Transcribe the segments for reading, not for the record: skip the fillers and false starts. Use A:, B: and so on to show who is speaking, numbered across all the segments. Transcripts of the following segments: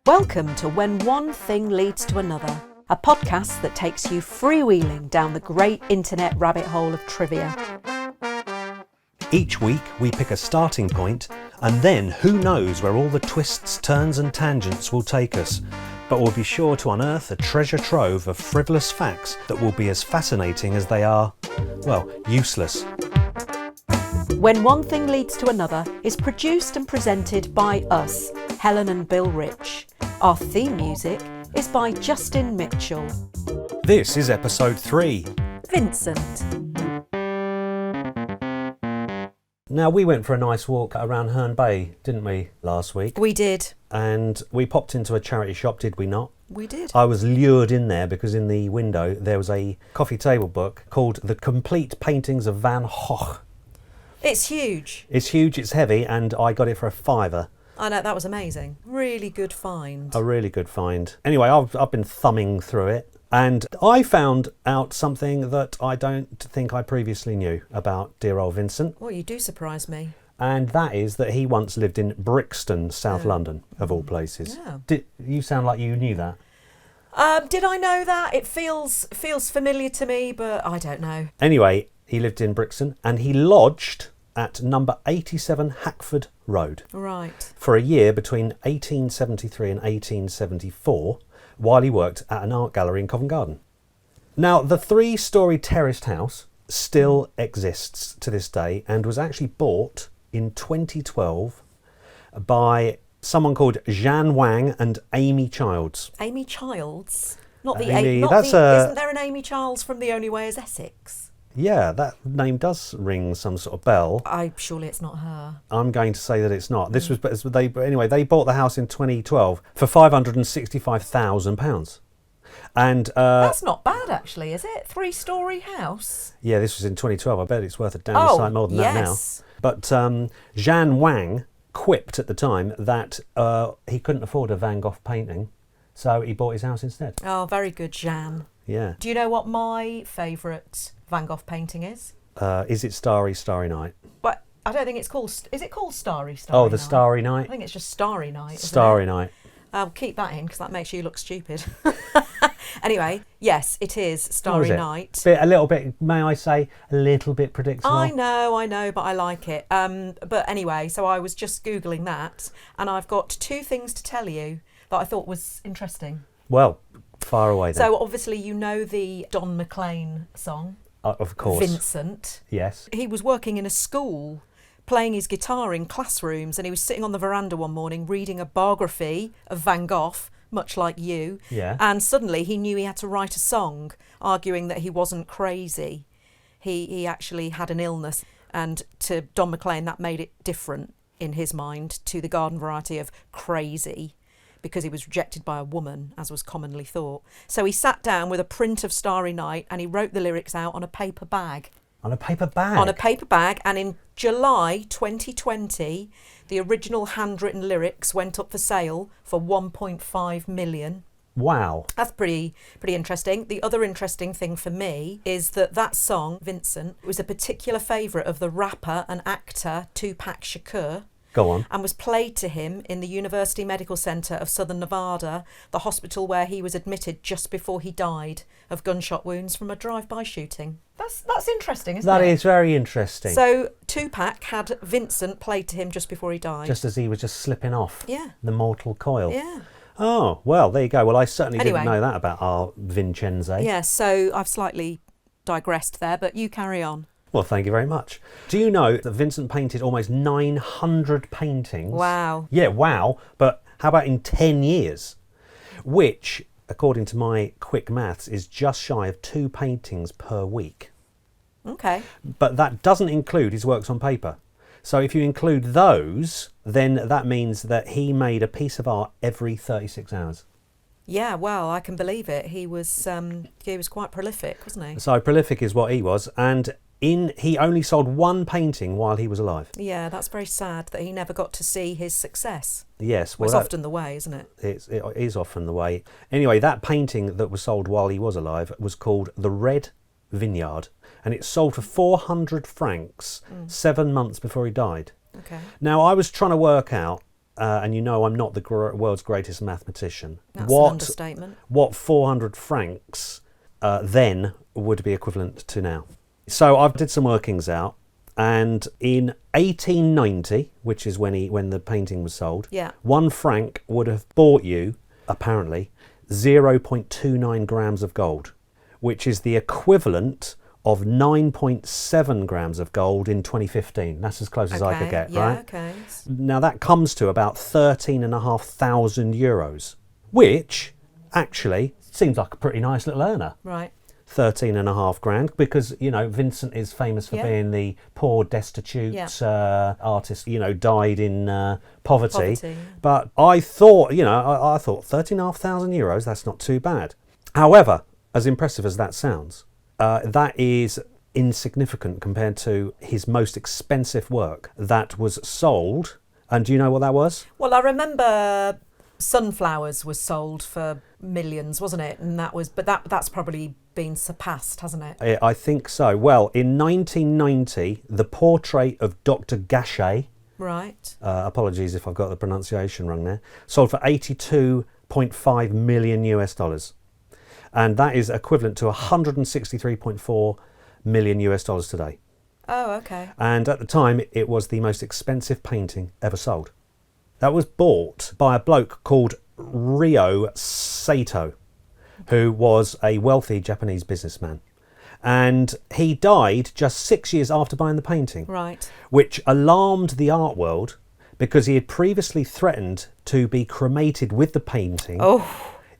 A: Welcome to When One Thing Leads to Another, a podcast that takes you freewheeling down the great internet rabbit hole of trivia.
B: Each week we pick a starting point, and then who knows where all the twists, turns and tangents will take us. But we'll be sure to unearth a treasure trove of frivolous facts that will be as fascinating as they are, well, useless.
A: When One Thing Leads to Another is produced and presented by us, Helen and Bill Rich. Our theme music is by Justin Mitchell.
B: This is episode 3.
A: Vincent.
B: Now, we went for a nice walk around Herne Bay, didn't we, last week?
A: We did.
B: And we popped into a charity shop, did we not?
A: We did.
B: I was lured in there because in the window there was a coffee table book called The Complete Paintings of Van Gogh.
A: It's huge.
B: It's huge, it's heavy, and I got it for £5.
A: I know, that was amazing. Really good find.
B: A really good find. Anyway, I've been thumbing through it, and I found out something that I don't think I previously knew about dear old Vincent.
A: Well, you do surprise me.
B: And that is that he once lived in Brixton, South London, of all places.
A: Yeah.
B: You sound like you knew that.
A: Did I know that? It feels familiar to me, but I don't know.
B: Anyway, he lived in Brixton, and he lodged at number 87 Hackford Road.
A: Right.
B: For a year between 1873 and 1874, while he worked at an art gallery in Covent Garden. Now, the 3-storey terraced house still exists to this day and was actually bought in 2012 by someone called Jean Wang and Amy Childs.
A: Amy Childs? Not the
B: Amy,
A: Amy. Isn't there an Amy Childs from The Only Way is Essex?
B: Yeah, that name does ring some sort of bell.
A: Surely it's not her.
B: I'm going to say that it's not. This was, they bought the house in 2012 for £565,000. And
A: that's not bad, actually, is it? 3-storey house.
B: Yeah, this was in 2012. I bet it's worth a damn sight more than that now. But Jean Wang quipped at the time that he couldn't afford a Van Gogh painting, so he bought his house instead.
A: Oh, very good, Jean.
B: Yeah.
A: Do you know what my favourite Van Gogh painting is?
B: Is it Starry, Starry Night?
A: But I don't think it's called... Is it called Starry, Starry
B: Night?
A: Night?
B: The Starry Night?
A: I think it's just Starry Night, isn't
B: Starry
A: it?
B: Night.
A: I'll keep that in because that makes you look stupid. Anyway, yes, it is Starry Night.
B: A little bit, may I say, a little bit predictable.
A: I know, but I like it. But anyway, so I was just Googling that, and I've got 2 things to tell you that I thought was interesting.
B: Well, far away then.
A: So obviously you know the Don McLean song.
B: Of course.
A: Vincent.
B: Yes.
A: He was working in a school, playing his guitar in classrooms, and he was sitting on the veranda one morning reading a biography of Van Gogh, much like you.
B: Yeah.
A: And suddenly he knew he had to write a song arguing that he wasn't crazy. He actually had an illness, and to Don McLean that made it different in his mind to the garden variety of crazy, because he was rejected by a woman, as was commonly thought. So he sat down with a print of Starry Night and he wrote the lyrics out on a paper bag.
B: On a paper bag?
A: On a paper bag, and in July 2020, the original handwritten lyrics went up for sale for 1.5 million.
B: Wow.
A: That's pretty interesting. The other interesting thing for me is that song, Vincent, was a particular favourite of the rapper and actor Tupac Shakur.
B: Go on.
A: And was played to him in the University Medical Center of Southern Nevada, the hospital where he was admitted just before he died of gunshot wounds from a drive-by shooting. That's interesting, isn't it?
B: That is very interesting.
A: So Tupac had Vincent played to him just before he died.
B: Just as he was just slipping off the mortal coil.
A: Yeah.
B: Oh, well, there you go. Well, I certainly didn't know that about our Vincenze.
A: Yeah, so I've slightly digressed there, but you carry on.
B: Well, thank you very much. Do you know that Vincent painted almost 900 paintings?
A: Wow.
B: Yeah, wow. But how about in 10 years? Which, according to my quick maths, is just shy of 2 paintings per week.
A: Okay.
B: But that doesn't include his works on paper. So if you include those, then that means that he made a piece of art every 36 hours.
A: Yeah, well, I can believe it. He was quite prolific, wasn't he?
B: So prolific is what he was, and he only sold 1 painting while he was alive.
A: Yeah, that's very sad that he never got to see his success.
B: Yes.
A: Well, it's often the way, isn't it?
B: It is often the way. Anyway, that painting that was sold while he was alive was called The Red Vineyard, and it sold for 400 francs 7 months before he died.
A: Okay.
B: Now, I was trying to work out and you know I'm not the world's greatest mathematician.
A: That's an understatement.
B: What 400 francs then would be equivalent to now? So I did some workings out, and in 1890, which is when the painting was sold, 1 franc would have bought you, apparently, 0.29 grams of gold, which is the equivalent of 9.7 grams of gold in 2015. That's as close as I could get, right?
A: Okay.
B: Now that comes to about 13,500 euros, which actually seems like a pretty nice little earner.
A: Right.
B: 13.5 grand, because, you know, Vincent is famous for being the poor, destitute artist, you know, died in poverty. But I thought, you know, I thought 13,500 euros, that's not too bad. However, as impressive as that sounds, that is insignificant compared to his most expensive work that was sold. And do you know what that was?
A: Well, I remember Sunflowers was sold for millions, wasn't it? And that's probably been surpassed, hasn't it?
B: I think so. Well, in 1990, the portrait of Dr. Gachet,
A: right?
B: Apologies if I've got the pronunciation wrong there, sold for $82.5 million US. And that is equivalent to 163.4 million US dollars today.
A: Oh, okay.
B: And at the time, it was the most expensive painting ever sold. That was bought by a bloke called Ryo Sato, who was a wealthy Japanese businessman. And he died just 6 years after buying the painting.
A: Right.
B: Which alarmed the art world because he had previously threatened to be cremated with the painting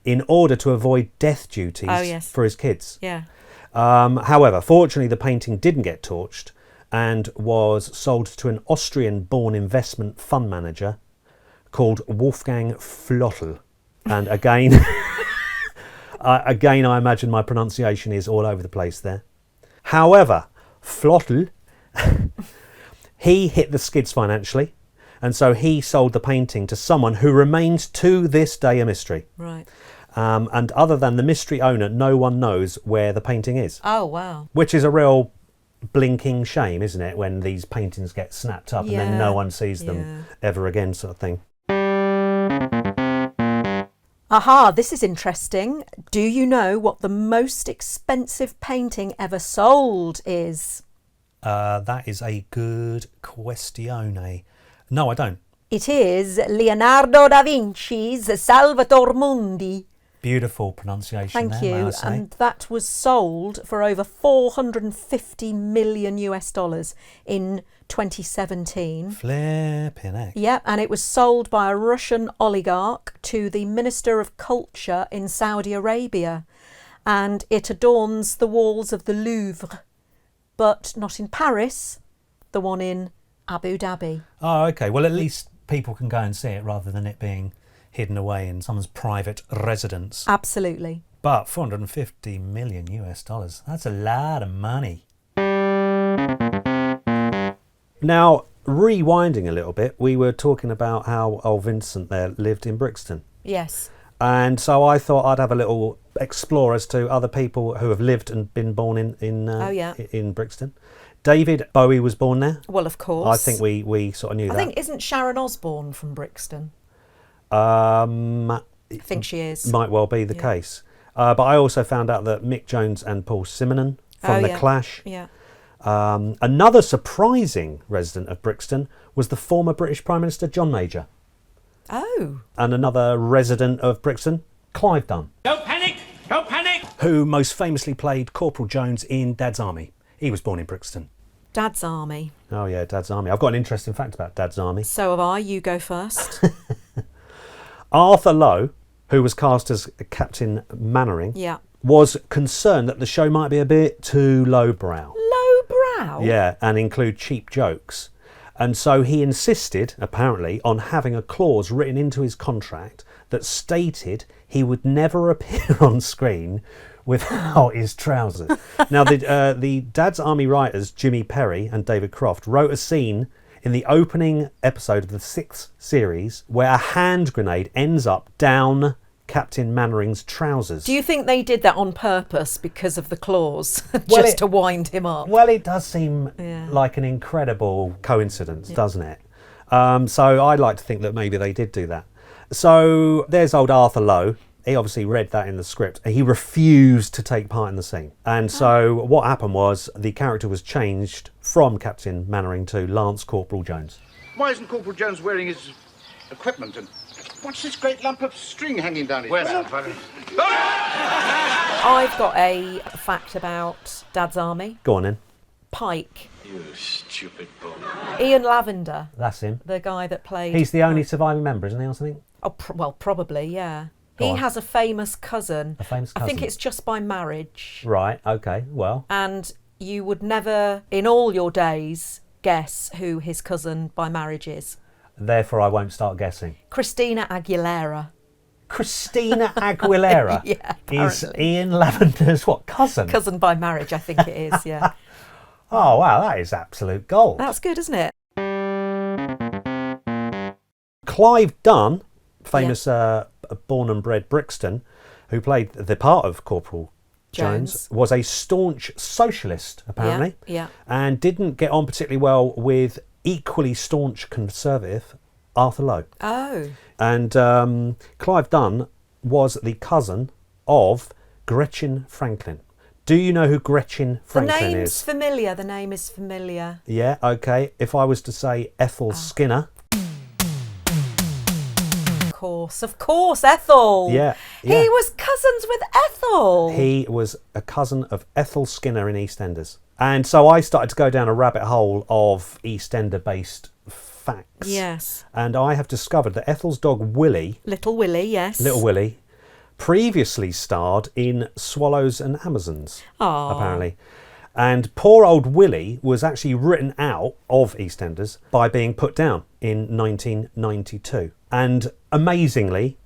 B: in order to avoid death duties for his kids.
A: Yeah.
B: However, fortunately, the painting didn't get torched and was sold to an Austrian-born investment fund manager called Wolfgang Flottel. And again, I imagine my pronunciation is all over the place there. However, Flottel, he hit the skids financially, and so he sold the painting to someone who remains to this day a mystery.
A: Right.
B: And other than the mystery owner, no one knows where the painting is.
A: Oh, wow.
B: Which is a real blinking shame, isn't it, when these paintings get snapped up and then no one sees them ever again, sort of thing.
A: Aha, this is interesting. Do you know what the most expensive painting ever sold is?
B: That is a good questione. No, I don't.
A: It is Leonardo da Vinci's Salvator Mundi.
B: Beautiful pronunciation.
A: Thank you. And that was sold for over 450 million US dollars in 2017.
B: Flipping heck.
A: Yeah, and it was sold by a Russian oligarch to the Minister of Culture in Saudi Arabia. And it adorns the walls of the Louvre, but not in Paris, the one in Abu Dhabi.
B: Oh, okay. Well, at least people can go and see it rather than it being hidden away in someone's private residence.
A: Absolutely.
B: But 450 million US dollars, that's a lot of money. Now, rewinding a little bit, we were talking about how old Vincent there lived in Brixton.
A: Yes.
B: And so I thought I'd have a little explore as to other people who have lived and been born in Brixton. David Bowie was born there.
A: Well, of course.
B: I think we sort of knew that.
A: I think, isn't Sharon Osbourne from Brixton?
B: I
A: think she is.
B: Might well be the case. But I also found out that Mick Jones and Paul Simonon from The Clash.
A: Yeah.
B: Another surprising resident of Brixton was the former British Prime Minister John Major.
A: Oh.
B: And another resident of Brixton, Clive Dunn.
C: Don't panic! Don't panic!
B: Who most famously played Corporal Jones in Dad's Army. He was born in Brixton.
A: Dad's Army.
B: Oh yeah, Dad's Army. I've got an interesting fact about Dad's Army.
A: So have I. You go first.
B: Arthur Lowe, who was cast as Captain Mannering, was concerned that the show might be a bit too lowbrow.
A: Lowbrow?
B: Yeah, and include cheap jokes. And so he insisted, apparently, on having a clause written into his contract that stated he would never appear on screen without his trousers. Now, the Dad's Army writers, Jimmy Perry and David Croft, wrote a scene in the opening episode of the 6th series where a hand grenade ends up down Captain Mannering's trousers.
A: Do you think they did that on purpose because of the clause, to wind him up?
B: Well, it does seem like an incredible coincidence, doesn't it? So I'd like to think that maybe they did do that. So there's old Arthur Lowe. He obviously read that in the script. He refused to take part in the scene. And so what happened was the character was changed from Captain Mannering to Lance Corporal Jones.
D: Why isn't Corporal Jones wearing his equipment? And what's this great lump of string hanging down his back?
A: I've got a fact about Dad's Army.
B: Go on then.
A: Pike.
C: You stupid bull.
A: Ian Lavender,
B: That's him.
A: the guy that played...
B: He's the only surviving member, isn't he, or something?
A: Oh, well, probably, yeah.
B: Go
A: He
B: on.
A: has a famous cousin.
B: A famous
A: I think
B: cousin.
A: it's just by marriage.
B: Right, okay, well.
A: And you would never, in all your days, guess who his cousin by marriage is.
B: Therefore, I won't start guessing.
A: Christina Aguilera.
B: Christina Aguilera
A: Yeah,
B: is
A: apparently.
B: Ian Lavender's what, cousin?
A: Cousin by marriage, I think it is, yeah.
B: Oh, wow, that is absolute gold.
A: That's good, isn't it?
B: Clive Dunn, famous born and bred Brixton, who played the part of Corporal Jones, was a staunch socialist, apparently,
A: Yeah.
B: and didn't get on particularly well with equally staunch conservative Arthur Lowe.
A: Oh.
B: And Clive Dunn was the cousin of Gretchen Franklin. Do you know who Gretchen Franklin
A: The name's
B: is?
A: familiar. The name is familiar.
B: Yeah, okay. If I was to say Ethel Skinner.
A: Of course, Ethel.
B: Yeah.
A: He was cousins with Ethel.
B: He was a cousin of Ethel Skinner in EastEnders. And so I started to go down a rabbit hole of EastEnder-based facts.
A: Yes.
B: And I have discovered that Ethel's dog Willie,
A: Little Willie, yes.
B: Little Willie, previously starred in Swallows and Amazons,
A: Aw.
B: apparently. And poor old Willie was actually written out of EastEnders by being put down in 1992. And amazingly,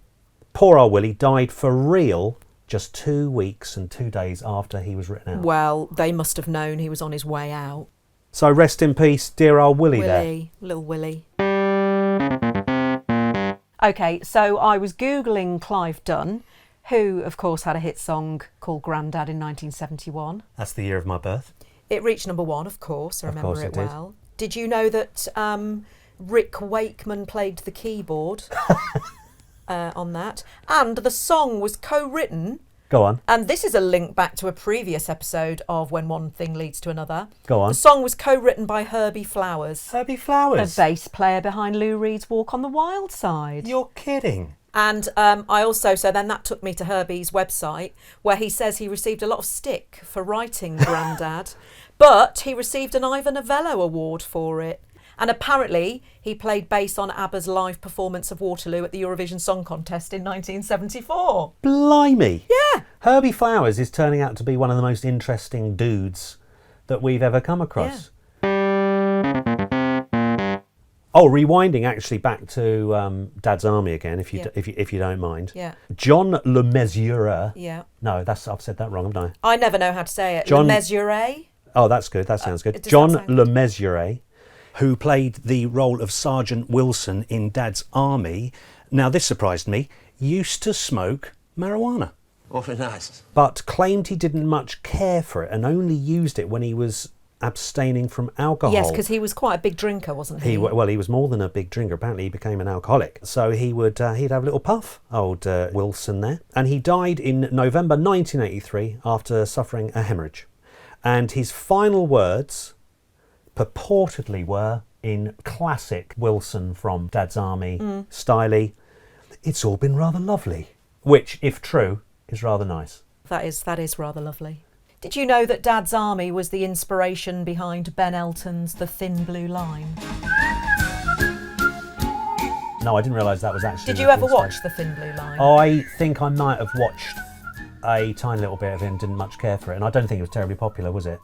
B: poor old Willie died for real just 2 weeks and 2 days after he was written out.
A: Well, they must have known he was on his way out.
B: So rest in peace, dear old Willie there.
A: Willie, little Willie. Okay, so I was Googling Clive Dunn, who, of course, had a hit song called Grandad in 1971.
B: That's the year of my birth.
A: It reached number one, of course. I
B: Of
A: remember
B: course
A: it
B: it did.
A: well. Did you know that Rick Wakeman played the keyboard on that? And the song was co-written...
B: Go on.
A: And this is a link back to a previous episode of When One Thing Leads to Another.
B: Go on.
A: The song was co-written by Herbie Flowers,
B: Herbie
A: the
B: Flowers.
A: bass player behind Lou Reed's Walk on the Wild Side.
B: You're kidding.
A: And so then that took me to Herbie's website, where he says he received a lot of stick for writing Grandad, but he received an Ivor Novello Award for it. And apparently he played bass on ABBA's live performance of Waterloo at the Eurovision Song Contest in 1974.
B: Blimey.
A: Yeah.
B: Herbie Flowers is turning out to be one of the most interesting dudes that we've ever come across. Oh, rewinding actually back to Dad's Army again, if you don't mind.
A: Yeah.
B: John Le Mesurier.
A: Yeah.
B: No, I've said that wrong, haven't
A: I never know how to say it.
B: John-
A: Le Mesurier?
B: Oh, that's good. That sounds good.
A: does that
B: John
A: sound
B: Le Mesurier, who played the role of Sergeant Wilson in Dad's Army. Now, this surprised me. Used to smoke marijuana,
C: Awfully nice.
B: but claimed he didn't much care for it and only used it when he was abstaining from alcohol.
A: Yes, because he was quite a big drinker, wasn't he?
B: He was more than a big drinker. Apparently, he became an alcoholic. So he'd have a little puff, old Wilson there. And he died in November 1983 after suffering a hemorrhage. And his final words purportedly were in classic Wilson from Dad's Army style, "It's all been rather lovely," which, if true, is rather nice.
A: That is rather lovely. Did you know that Dad's Army was the inspiration behind Ben Elton's The Thin Blue Line?
B: No, I didn't realise that was actually...
A: Did you ever watch The Thin Blue Line?
B: I think I might have watched a tiny little bit of it and didn't much care for it. And I don't think it was terribly popular, was it?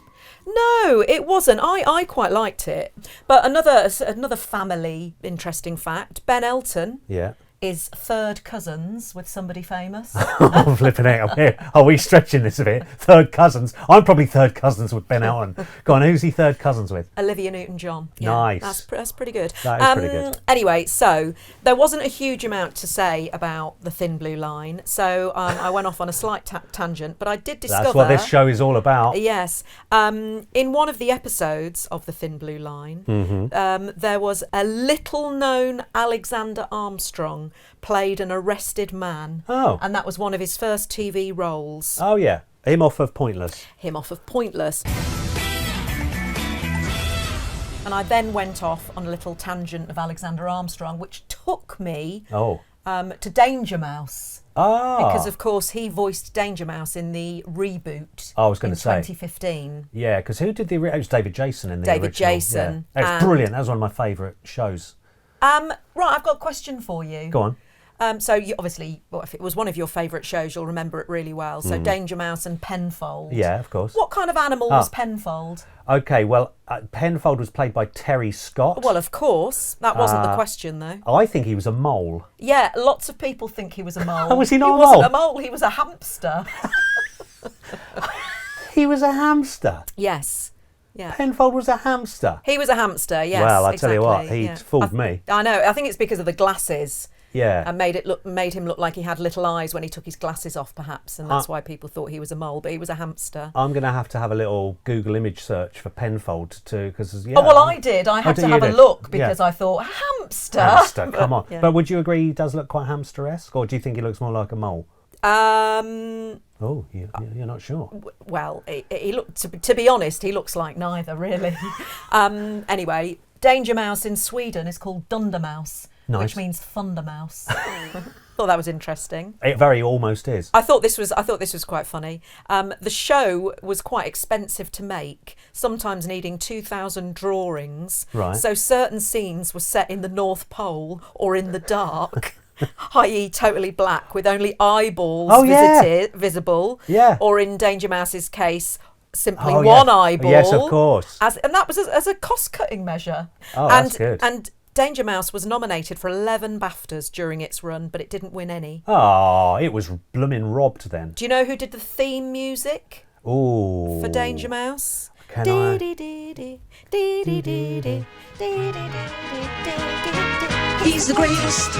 A: No, it wasn't. I quite liked it. But another family interesting fact, Ben Elton
B: Yeah.
A: is third cousins with somebody famous.
B: I'm flipping out here. Are we stretching this a bit? Third cousins. I'm probably third cousins with Ben Elton. Go on, who's he third cousins with?
A: Olivia Newton-John. Yeah,
B: Nice.
A: That's pretty good.
B: That is pretty good.
A: Anyway, so there wasn't a huge amount to say about the Thin Blue Line, so I went off on a slight tangent, but I did discover...
B: That's what this show is all about.
A: Yes. In one of the episodes of the Thin Blue Line, there was a little-known Alexander Armstrong played an arrested man.
B: Oh.
A: And that was one of his first TV roles.
B: Oh, yeah. Him off of Pointless.
A: Him off of Pointless. And I then went off on a little tangent of Alexander Armstrong, which took me to Danger Mouse.
B: Ah.
A: Because, of course, he voiced Danger Mouse in the reboot
B: I was going to say.
A: 2015.
B: Yeah, because who did it was David Jason in the
A: David
B: original.
A: Jason.
B: Yeah. It's brilliant. That was one of my favourite shows.
A: Right, I've got a question for you.
B: Go on.
A: So you obviously, if it was one of your favourite shows, you'll remember it really well. So Danger Mouse and Penfold.
B: Yeah, of course.
A: What kind of animal was Penfold?
B: Okay, well, Penfold was played by Terry Scott.
A: Well, of course. That wasn't the question, though.
B: I think he was a mole.
A: Yeah, lots of people think he was a mole.
B: Oh, was he not a mole?
A: He wasn't a mole, he was a hamster.
B: He was a hamster?
A: Yes. Yeah.
B: Penfold was a hamster?
A: He was a hamster, yes.
B: Well, I
A: exactly.
B: tell you what, he fooled me.
A: I know, I think it's because of the glasses.
B: Yeah.
A: And made him look like he had little eyes when he took his glasses off, perhaps, and that's why people thought he was a mole, but he was a hamster.
B: I'm going to have a little Google image search for Penfold too, because
A: Oh, well, I did. I had to have a look because I thought, hamster?
B: Hamster, come on.
A: Yeah.
B: But would you agree he does look quite hamster-esque, or do you think he looks more like a mole? Oh, you're not sure.
A: Well, he looked. To be honest, he looks like neither, really. Anyway, Danger Mouse in Sweden is called Dundermouse, which means thunder mouse. Thought that was interesting.
B: It very almost is.
A: I thought this was quite funny. The show was quite expensive to make, sometimes needing 2,000 drawings.
B: Right.
A: So certain scenes were set in the North Pole or in the dark. i.e. totally black with only eyeballs visible.
B: Yeah.
A: Or in Danger Mouse's case, simply one eyeball.
B: Yes, of course.
A: And that was as a cost-cutting measure.
B: Oh, that's good.
A: And Danger Mouse was nominated for 11 BAFTAs during its run, but it didn't win any.
B: Oh, it was blooming robbed then.
A: Do you know who did the theme music for Danger Mouse?
B: Can I?
E: He's the greatest.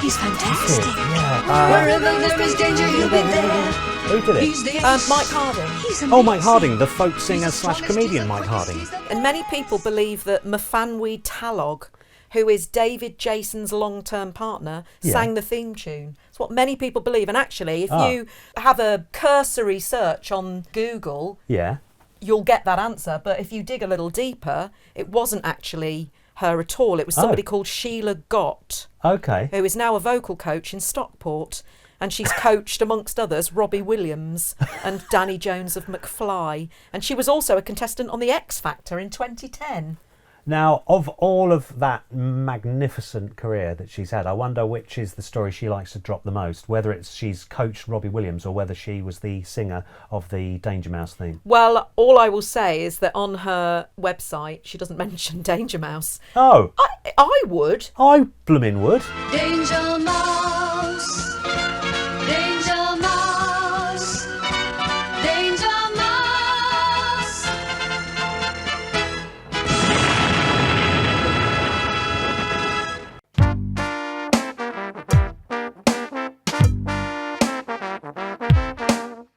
E: He's fantastic. Wherever there is danger, he'll be there.
B: Who did it?
E: He's the
A: Mike Harding.
B: Oh, Mike Harding, the folk singer / comedian Mike Harding.
A: And many people believe that Mfanwy Talog, who is David Jason's long-term partner, sang the theme tune. It's what many people believe. And actually, if you have a cursory search on Google, you'll get that answer. But if you dig a little deeper, it wasn't actually her at all. It was somebody called Sheila Gott, who is now a vocal coach in Stockport. And she's coached, amongst others, Robbie Williams and Danny Jones of McFly. And she was also a contestant on The X Factor in 2010.
B: Now, of all of that magnificent career that she's had, I wonder which is the story she likes to drop the most, whether it's she's coached Robbie Williams or whether she was the singer of the Danger Mouse theme.
A: Well, all I will say is that on her website, she doesn't mention Danger Mouse.
B: Oh.
A: I would.
B: I bloomin' would.
E: Danger Mouse. Danger Mouse. Danger Mouse.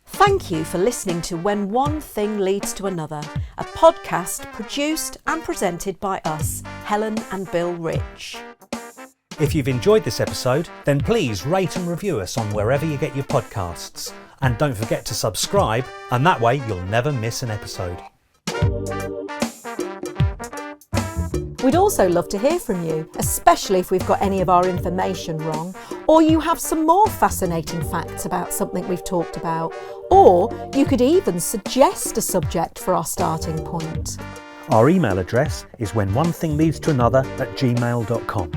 A: Thank you for listening to When One Thing Leads to Another, a podcast produced and presented by us, Helen and Bill Rich.
B: If you've enjoyed this episode, then please rate and review us on wherever you get your podcasts. And don't forget to subscribe, and that way you'll never miss an episode.
A: We'd also love to hear from you, especially if we've got any of our information wrong, or you have some more fascinating facts about something we've talked about, or you could even suggest a subject for our starting point.
B: Our email address is whenonethingleads@gmail.com.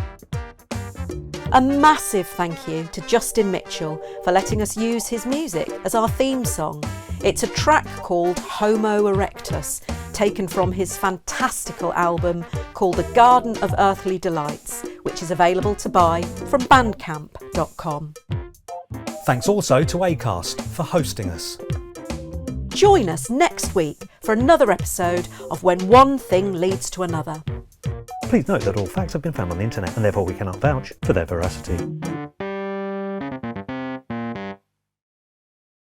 A: A massive thank you to Justin Mitchell for letting us use his music as our theme song. It's a track called Homo Erectus, taken from his fantastical album called The Garden of Earthly Delights, which is available to buy from bandcamp.com.
B: Thanks also to Acast for hosting us.
A: Join us next week for another episode of When One Thing Leads to Another.
B: Please note that all facts have been found on the internet and therefore we cannot vouch for their veracity.